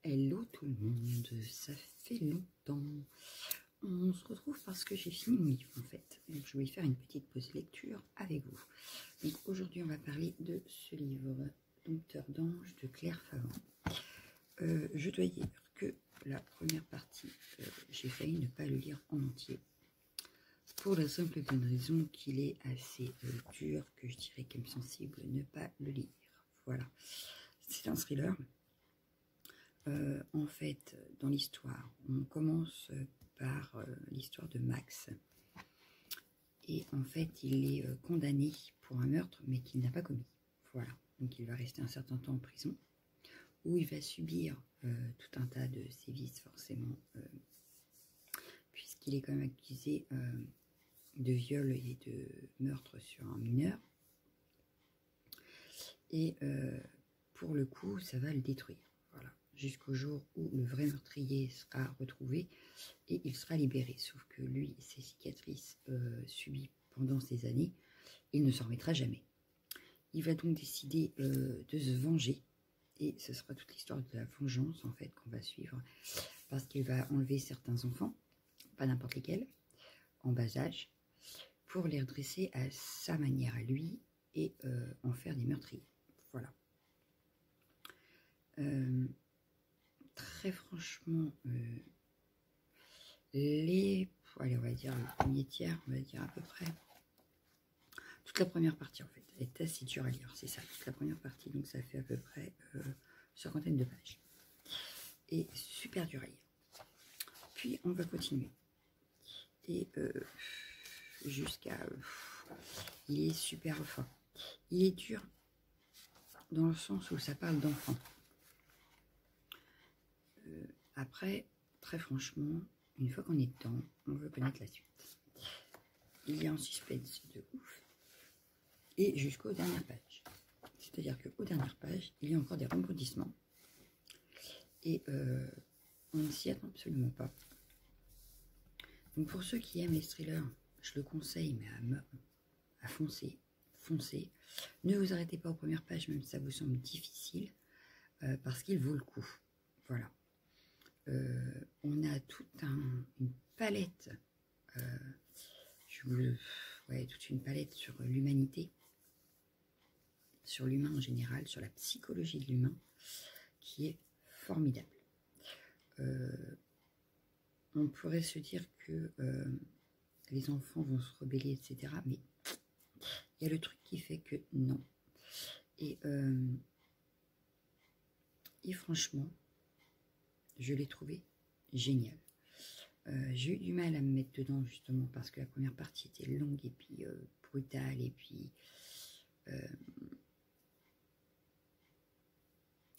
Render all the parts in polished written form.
Hello tout le monde, ça fait longtemps. On se retrouve parce que j'ai fini mon livre en fait. Donc, je vais faire une petite pause lecture avec vous. Donc aujourd'hui on va parler de ce livre, Dompteur d'ange de Claire Favant. Je dois dire que la première partie, j'ai failli ne pas le lire en entier. Pour la simple et bonne raison qu'il est assez dur, que je dirais qu'elle me sensible ne pas le lire. Voilà, c'est un thriller. En fait, dans l'histoire, on commence par l'histoire de Max. Et en fait, il est condamné pour un meurtre, mais qu'il n'a pas commis. Voilà, donc il va rester un certain temps en prison, où il va subir tout un tas de sévices, forcément, puisqu'il est quand même accusé de viol et de meurtre sur un mineur. Et pour le coup, ça va le détruire. Voilà. Jusqu'au jour où le vrai meurtrier sera retrouvé et il sera libéré. Sauf que lui, ses cicatrices subies pendant ces années, il ne s'en remettra jamais. Il va donc décider de se venger et ce sera toute l'histoire de la vengeance en fait qu'on va suivre, parce qu'il va enlever certains enfants, pas n'importe lesquels, en bas âge, pour les redresser à sa manière à lui et en faire des meurtriers. Voilà. Très franchement, allez, on va dire le premier tiers, on va dire à peu près. Toute la première partie, en fait, est assez dure à lire, c'est ça, toute la première partie, donc ça fait à peu près cinquantaine de pages. Et super dur à lire. Puis, on va continuer. Et jusqu'à... il est super fort. Il est dur dans le sens où ça parle d'enfants. Après, très franchement, une fois qu'on est dedans, on veut connaître la suite. Il y a un suspense de ouf. Et jusqu'aux dernières pages. C'est-à-dire qu'aux dernières pages, il y a encore des rebondissements. Et on ne s'y attend absolument pas. Donc pour ceux qui aiment les thrillers, je le conseille, mais à foncer. Foncez. Ne vous arrêtez pas aux premières pages, même si ça vous semble difficile, parce qu'il vaut le coup. Voilà. On a toute une palette, toute une palette sur l'humanité, sur l'humain en général, sur la psychologie de l'humain, qui est formidable. On pourrait se dire que les enfants vont se rebeller, etc. Mais il y a le truc qui fait que non. Et franchement, je l'ai trouvé génial. J'ai eu du mal à me mettre dedans justement parce que la première partie était longue et puis brutale et puis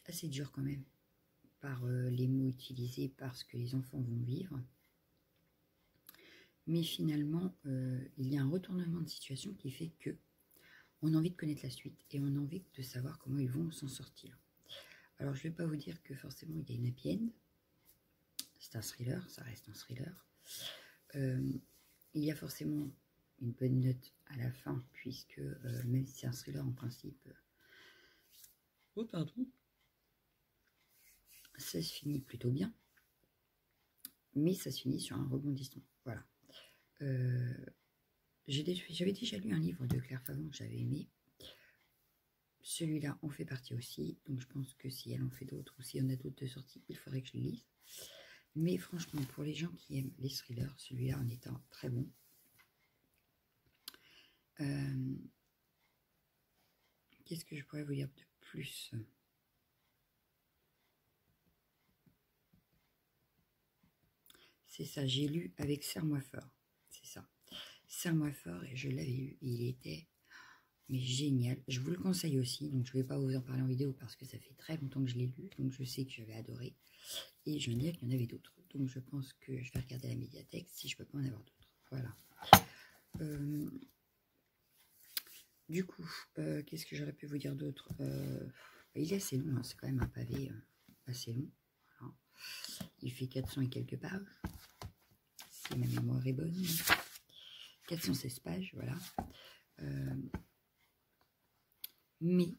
assez dure quand même par les mots utilisés, par ce que les enfants vont vivre. Mais finalement, il y a un retournement de situation qui fait que on a envie de connaître la suite et on a envie de savoir comment ils vont s'en sortir. Alors je ne vais pas vous dire que forcément il y a une happy end. C'est un thriller, ça reste un thriller. Il y a forcément une bonne note à la fin, puisque même si c'est un thriller en principe, ça se finit plutôt bien, mais ça se finit sur un rebondissement. Voilà. J'avais déjà lu un livre de Claire Favant que j'avais aimé. Celui-là en fait partie aussi, donc je pense que si elle en fait d'autres ou s'il y en a d'autres de sorties, il faudrait que je les lise. Mais franchement, pour les gens qui aiment les thrillers, celui-là en est un très bon. Qu'est-ce que je pourrais vous dire de plus ? C'est ça, j'ai lu avec Serre-moi fort. C'est ça. Serre-moi fort, et je l'avais lu. Il était génial. Je vous le conseille aussi, donc je ne vais pas vous en parler en vidéo parce que ça fait très longtemps que je l'ai lu, donc je sais que j'avais adoré. Et je veux dire qu'il y en avait d'autres. Donc je pense que je vais regarder la médiathèque si je ne peux pas en avoir d'autres. Voilà. Du coup, qu'est-ce que j'aurais pu vous dire d'autre ? Il est assez long, hein, c'est quand même un pavé assez long. Voilà. Il fait 400 et quelques pages. Si ma mémoire est bonne. 416 pages, voilà. Mais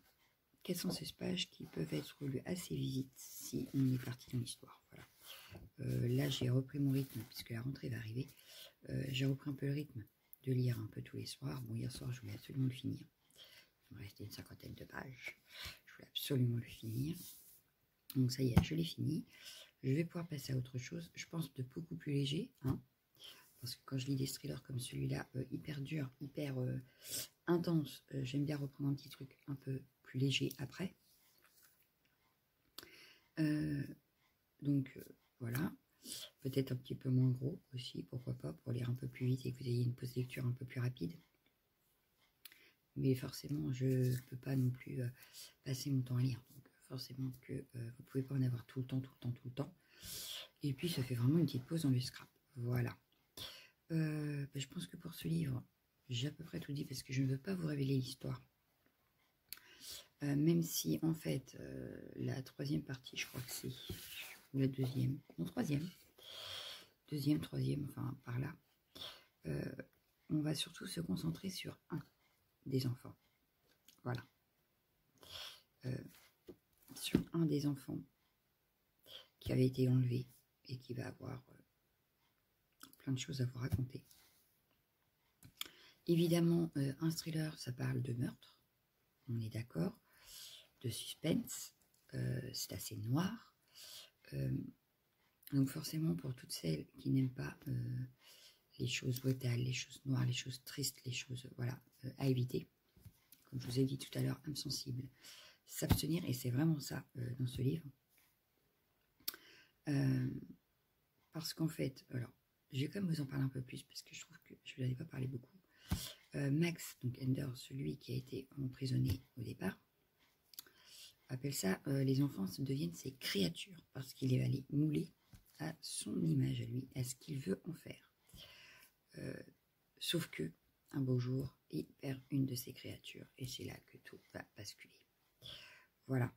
quelles sont ces pages qui peuvent être lues assez vite si on est parti dans l'histoire. Voilà. Là, j'ai repris mon rythme puisque la rentrée va arriver. J'ai repris un peu le rythme de lire un peu tous les soirs. Bon, hier soir, je voulais absolument le finir. Il me restait une 50aine de pages. Je voulais absolument le finir. Donc ça y est, je l'ai fini. Je vais pouvoir passer à autre chose. Je pense de beaucoup plus léger. Hein, parce que quand je lis des thrillers comme celui-là, hyper dur, hyper intense, j'aime bien reprendre un petit truc un peu plus léger après. Donc voilà. Peut-être un petit peu moins gros aussi, pourquoi pas, pour lire un peu plus vite et que vous ayez une pause lecture un peu plus rapide. Mais forcément, je ne peux pas non plus passer mon temps à lire. Donc forcément que vous ne pouvez pas en avoir tout le temps. Et puis, ça fait vraiment une petite pause dans le scrap. Voilà. Je pense que pour ce livre, j'ai à peu près tout dit parce que je ne veux pas vous révéler l'histoire. Même si, en fait, la troisième partie, je crois que c'est la deuxième, non, troisième, troisième, enfin, par là, on va surtout se concentrer sur un des enfants. Voilà. Sur un des enfants qui avait été enlevé et qui va avoir plein de choses à vous raconter. Évidemment, un thriller, ça parle de meurtre, on est d'accord, de suspense, c'est assez noir. Donc forcément, pour toutes celles qui n'aiment pas les choses brutales, les choses noires, les choses tristes, les choses voilà, à éviter, comme je vous ai dit tout à l'heure, âme sensible, s'abstenir, et c'est vraiment ça dans ce livre. Parce qu'en fait, alors, je vais quand même vous en parler un peu plus, parce que je trouve que je ne vous en ai pas parlé beaucoup. Max, donc Ender, celui qui a été emprisonné au départ, appelle ça les enfants deviennent ses créatures, parce qu'il est allé mouler à son image à lui, à ce qu'il veut en faire. Sauf que, un beau jour, il perd une de ses créatures, et c'est là que tout va basculer. Voilà.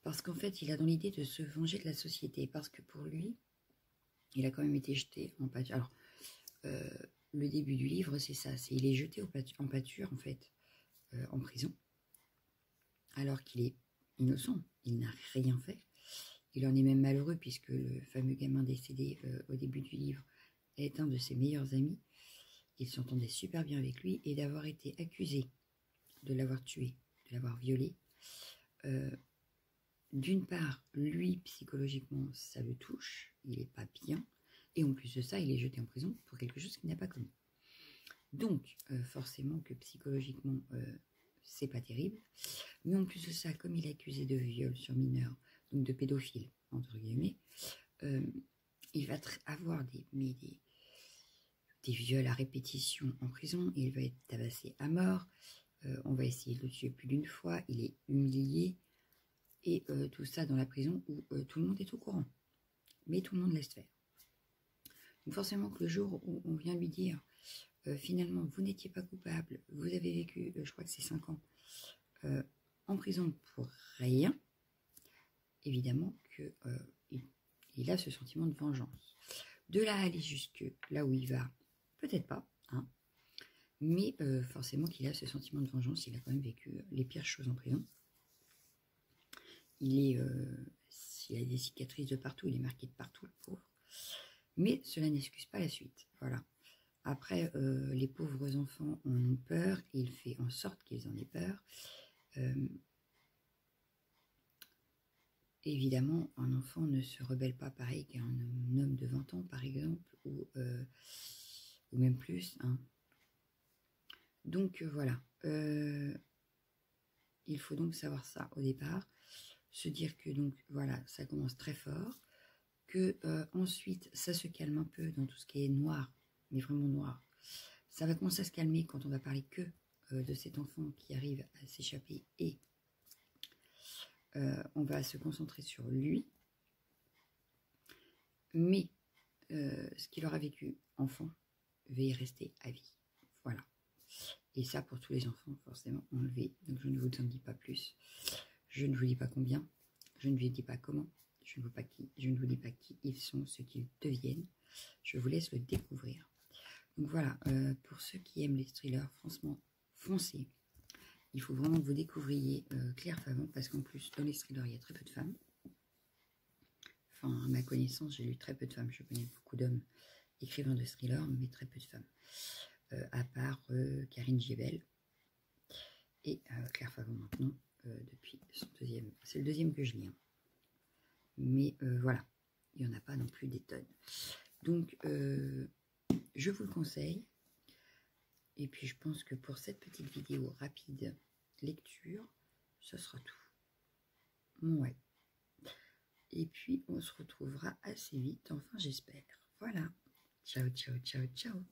Parce qu'en fait, il a dans l'idée de se venger de la société, parce que pour lui, il a quand même été jeté en pâture. Alors, le début du livre, c'est ça, il est jeté en pâture, en fait, en prison, alors qu'il est innocent, il n'a rien fait. Il en est même malheureux, puisque le fameux gamin décédé au début du livre est un de ses meilleurs amis. Il s'entendait super bien avec lui, et d'avoir été accusé de l'avoir tué, de l'avoir violé, d'une part, lui, psychologiquement, ça le touche, il n'est pas bien, et en plus de ça, il est jeté en prison pour quelque chose qu'il n'a pas commis. Donc, forcément que psychologiquement, c'est pas terrible, mais en plus de ça, comme il est accusé de viol sur mineur, donc de pédophile, entre guillemets, il va avoir des viols à répétition en prison, il va être tabassé à mort, on va essayer de le tuer plus d'une fois, il est humilié, et tout ça dans la prison où tout le monde est au courant, mais tout le monde laisse faire. Donc forcément que le jour où on vient lui dire finalement vous n'étiez pas coupable, vous avez vécu, je crois que c'est 5 ans, en prison pour rien, évidemment qu'il a ce sentiment de vengeance. De là à aller jusque là où il va, peut-être pas, hein, mais forcément qu'il a ce sentiment de vengeance, il a quand même vécu les pires choses en prison. Il a des cicatrices de partout, il est marqué de partout, le pauvre. Mais cela n'excuse pas la suite. Voilà. Après, les pauvres enfants en ont peur, et il fait en sorte qu'ils en aient peur. Évidemment, un enfant ne se rebelle pas pareil qu'un homme de 20 ans, par exemple, ou même plus. Hein. Donc, voilà. Il faut donc savoir ça au départ. Se dire que donc voilà, ça commence très fort, que ensuite ça se calme un peu dans tout ce qui est noir, mais vraiment noir. Ça va commencer à se calmer quand on va parler que de cet enfant qui arrive à s'échapper, et on va se concentrer sur lui, mais ce qu'il aura vécu enfant va y rester à vie. Voilà. Et ça, pour tous les enfants, forcément enlevé. Donc je ne vous en dis pas plus. Je ne vous dis pas combien, je ne vous dis pas comment, je ne vous dis pas qui ils sont, ce qu'ils deviennent. Je vous laisse le découvrir. Donc voilà, pour ceux qui aiment les thrillers, franchement, foncez. Il faut vraiment que vous découvriez Claire Favant, parce qu'en plus, dans les thrillers, il y a très peu de femmes. Enfin, à ma connaissance, j'ai lu très peu de femmes. Je connais beaucoup d'hommes écrivains de thrillers, mais très peu de femmes. À part Karine Giebel et Claire Favant maintenant, depuis son deuxième. C'est le deuxième que je lis. Hein. Mais voilà, il n'y en a pas non plus des tonnes. Donc, je vous le conseille. Et puis, je pense que pour cette petite vidéo rapide lecture, ce sera tout. Ouais. Et puis, on se retrouvera assez vite, enfin, j'espère. Voilà. Ciao, ciao, ciao, ciao.